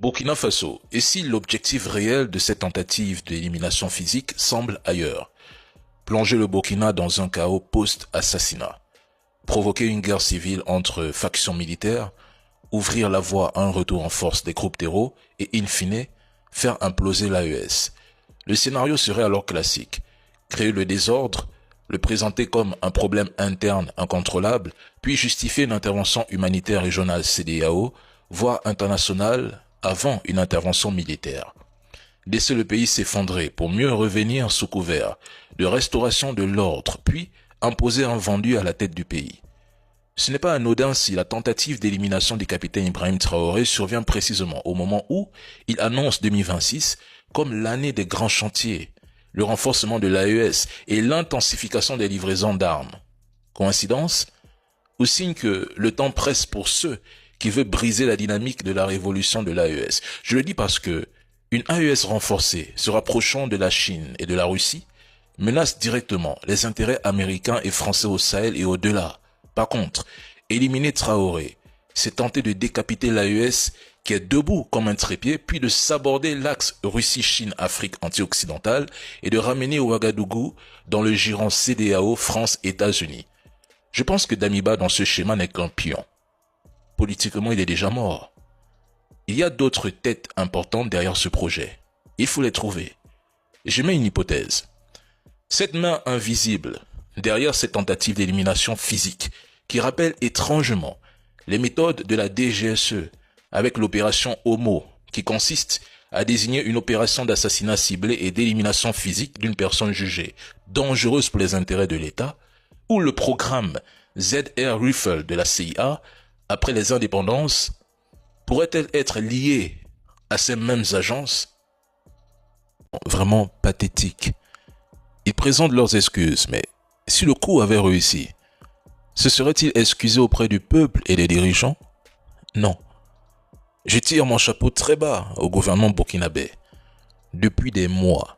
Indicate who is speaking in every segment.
Speaker 1: Burkina Faso, et si l'objectif réel de cette tentative d'élimination physique semble ailleurs? Plonger le Burkina dans un chaos post-assassinat, provoquer une guerre civile entre factions militaires, ouvrir la voie à un retour en force des groupes terreaux et, in fine, faire imploser l'AES. Le scénario serait alors classique. Créer le désordre, le présenter comme un problème interne incontrôlable, puis justifier une intervention humanitaire régionale CEDEAO, voire internationale, avant une intervention militaire. Laisser le pays s'effondrer pour mieux revenir sous couvert de restauration de l'ordre, puis imposer un vendu à la tête du pays. Ce n'est pas anodin si la tentative d'élimination du capitaine Ibrahim Traoré survient précisément au moment où il annonce 2026 comme l'année des grands chantiers, le renforcement de l'AES et l'intensification des livraisons d'armes. Coïncidence? Ou signe que le temps presse pour ceux qui veulent briser la dynamique de la révolution de l'AES. Je le dis parce que une AES renforcée, se rapprochant de la Chine et de la Russie, menace directement les intérêts américains et français au Sahel et au-delà. Par contre, éliminer Traoré, c'est tenter de décapiter l'AES qui est debout comme un trépied, puis de s'aborder l'axe Russie-Chine-Afrique anti-occidentale et de ramener Ouagadougou dans le giron CEDEAO France-États-Unis. Je pense que Damiba dans ce schéma n'est qu'un pion. Politiquement, il est déjà mort. Il y a d'autres têtes importantes derrière ce projet. Il faut les trouver. Je mets une hypothèse. Cette main invisible, derrière cette tentative d'élimination physique, qui rappelle étrangement les méthodes de la DGSE avec l'opération Homo, qui consiste à désigner une opération d'assassinat ciblé et d'élimination physique d'une personne jugée dangereuse pour les intérêts de l'État, ou le programme ZR Rifle de la CIA, après les indépendances, pourrait-elle être liée à ces mêmes agences? Vraiment pathétique. Ils présentent leurs excuses, mais si le coup avait réussi, se serait-il excusé auprès du peuple et des dirigeants? Non. Je tire mon chapeau très bas au gouvernement burkinabé. Depuis des mois,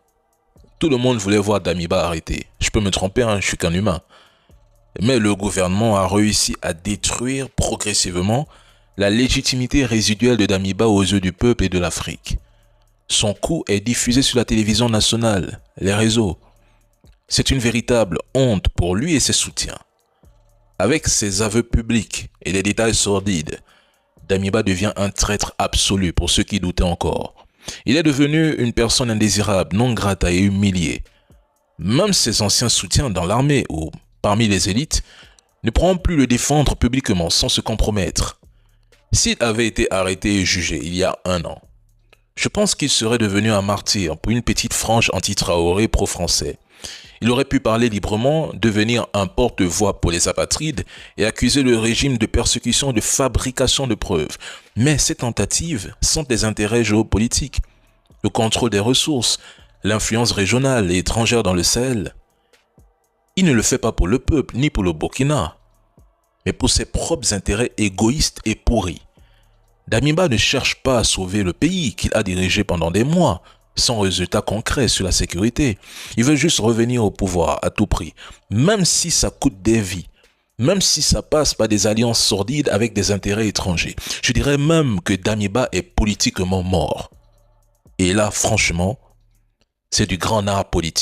Speaker 1: tout le monde voulait voir Damiba arrêté. Je peux me tromper, je suis qu'un humain. Mais le gouvernement a réussi à détruire progressivement la légitimité résiduelle de Damiba aux yeux du peuple et de l'Afrique. Son coup est diffusé sur la télévision nationale, les réseaux. C'est une véritable honte pour lui et ses soutiens. Avec ses aveux publics et des détails sordides, Damiba devient un traître absolu pour ceux qui doutaient encore. Il est devenu une personne indésirable, non grata et humiliée. Même ses anciens soutiens dans l'armée ou parmi les élites ne pourront plus le défendre publiquement sans se compromettre. S'il avait été arrêté et jugé il y a 1 an, je pense qu'il serait devenu un martyr pour une petite frange anti-Traoré pro-français. Il aurait pu parler librement, devenir un porte-voix pour les apatrides et accuser le régime de persécution et de fabrication de preuves. Mais ces tentatives sont des intérêts géopolitiques, le contrôle des ressources, l'influence régionale et étrangère dans le Sahel. Il ne le fait pas pour le peuple ni pour le Burkina, mais pour ses propres intérêts égoïstes et pourris. Damiba ne cherche pas à sauver le pays qu'il a dirigé pendant des mois, sans résultat concret sur la sécurité. Il veut juste revenir au pouvoir à tout prix, même si ça coûte des vies, même si ça passe par des alliances sordides avec des intérêts étrangers. Je dirais même que Damiba est politiquement mort. Et là, franchement, c'est du grand art politique.